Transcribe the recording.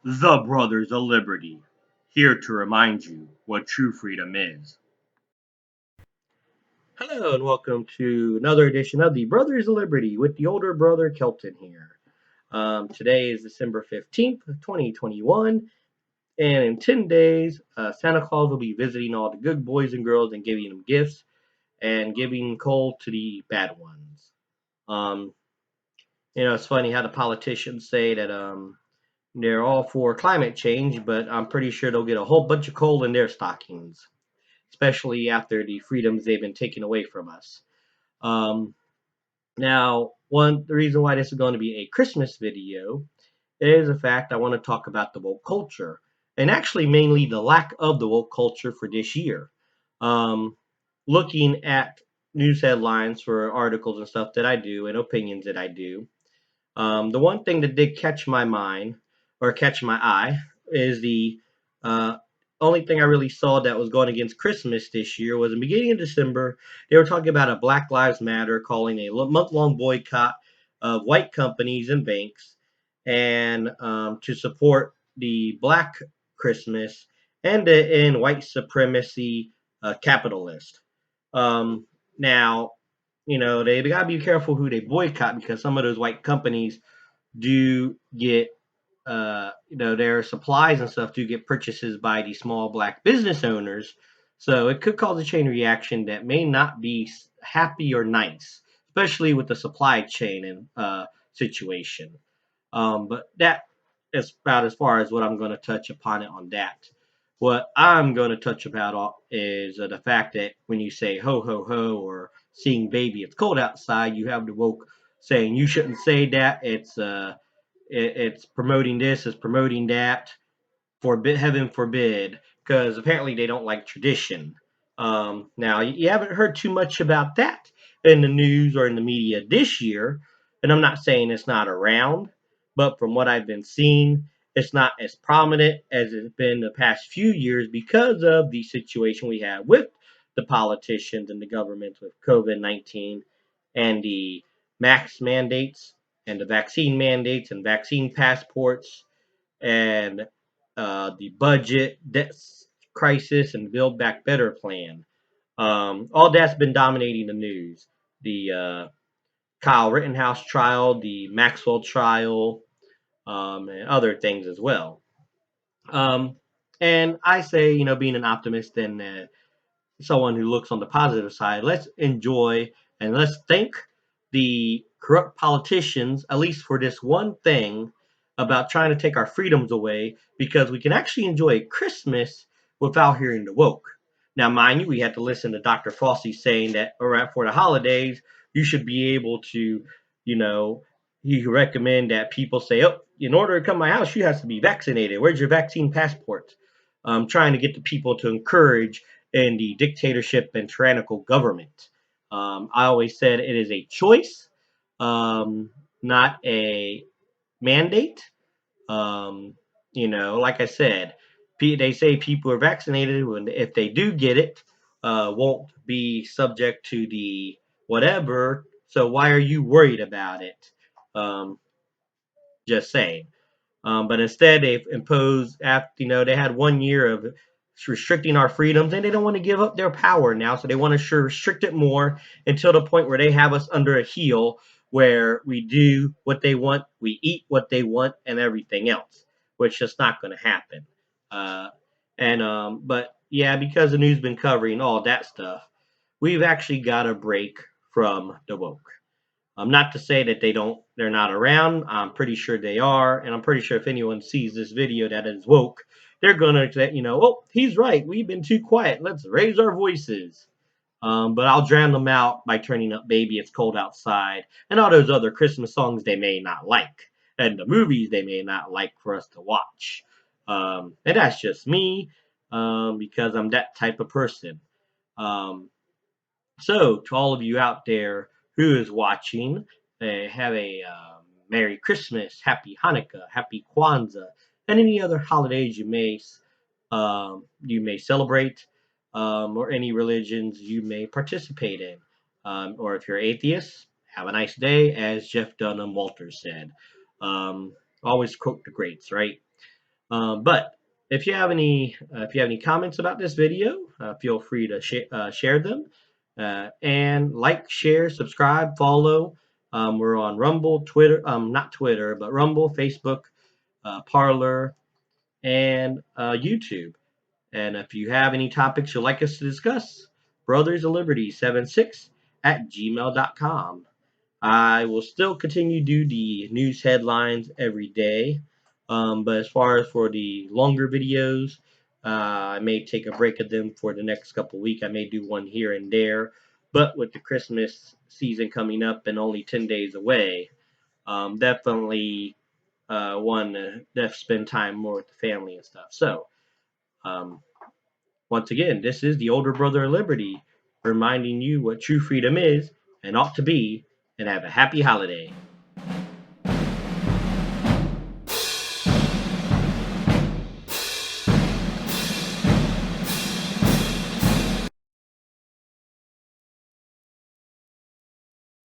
The Brothers of Liberty, here to remind you what true freedom is. Hello, and welcome to another edition of the Brothers of Liberty with the older brother Kelton here. Today is December 15th, 2021, and in 10 days, Santa Claus will be visiting all the good boys and girls and giving them gifts and giving coal to the bad ones. Um, it's funny how the politicians say that they're all for climate change, but I'm pretty sure they'll get a whole bunch of coal in their stockings, especially after the freedoms they've been taking away from us. Um, Now, the reason why this is going to be a Christmas video is the fact I want to talk about the woke culture, and actually mainly the lack of the woke culture for this year. Um, Looking at news headlines for articles and stuff that I do and opinions that I do, the one thing that did catch my mind or catch my eye is the uh, only thing I really saw that was going against Christmas this year was in the beginning of December. They were talking about a Black Lives Matter calling a month-long boycott of white companies and banks and to support the Black Christmas and the in white supremacy capitalist. Um, Now, they got to be careful who they boycott because some of those white companies do get, their supplies and stuff do get purchases by the small black business owners. So it could cause a chain reaction that may not be happy or nice, especially with the supply chain and situation. But that is about as far as what I'm going to touch upon it on that. What I'm going to touch about is the fact that when you say ho ho ho or seeing baby, it's cold outside, you have the woke saying you shouldn't say that. It's promoting this, it's promoting that. Heaven forbid, because apparently they don't like tradition. Now you haven't heard too much about that in the news or in the media this year, and I'm not saying it's not around, but from what I've been seeing, it's not as prominent as it's been the past few years because of the situation we have with the politicians and the government with COVID-19 and the max mandates and the vaccine mandates and vaccine passports and the budget debt crisis and Build Back Better plan. All that's been dominating the news. The Kyle Rittenhouse trial, the Maxwell trial, and other things as well. Um, and I say, being an optimist and someone who looks on the positive side, let's enjoy and let's thank the corrupt politicians, at least for this one thing about trying to take our freedoms away, because we can actually enjoy Christmas without hearing the woke. Now, mind you, we had to listen to Dr. Fauci saying that around for the holidays, you should be able to, you know, he recommend that people say, oh, in order to come to my house, you have to be vaccinated. Where's your vaccine passport? Trying to get the people to encourage in the dictatorship and tyrannical government. I always said it is a choice, not a mandate. Um, like I said, they say people are vaccinated when if they do get it, won't be subject to the whatever. So why are you worried about it? Um, just saying. But instead, they've imposed after they had 1 year of restricting our freedoms, and they don't want to give up their power now. So they want to restrict it more until the point where they have us under a heel, where we do what they want, we eat what they want, and everything else, which is not going to happen. Uh, and But yeah, because the news been covering all that stuff, we've actually got a break from the woke. Not to say that they're not around. I'm pretty sure they are, and I'm pretty sure if anyone sees this video that is woke, they're gonna say, oh, he's right. We've been too quiet. Let's raise our voices. But I'll drown them out by turning up "Baby It's Cold Outside" and all those other Christmas songs they may not like, and the movies they may not like for us to watch. And that's just me, because I'm that type of person. Um, so, to all of you out there who is watching, have a Merry Christmas, Happy Hanukkah, Happy Kwanzaa, and any other holidays you may celebrate, or any religions you may participate in. Or if you're atheist, have a nice day, as Jeff Dunham Walters said. Um, Always quote the greats, right? But if you have any comments about this video, feel free to share them, and like, share, subscribe, follow. We're on Rumble, Twitter, not Twitter, but Rumble, Facebook, Parler, and YouTube. And if you have any topics you'd like us to discuss, Brothers of Liberty 76 at gmail.com. I will still continue to do the news headlines every day. But as far as for the longer videos, I may take a break of them for the next couple of weeks. I may do one here and there. But with the Christmas season coming up and only 10 days away, definitely want to spend time more with the family and stuff. So, um, once again, this is the older brother of Liberty reminding you what true freedom is and ought to be, and have a happy holiday.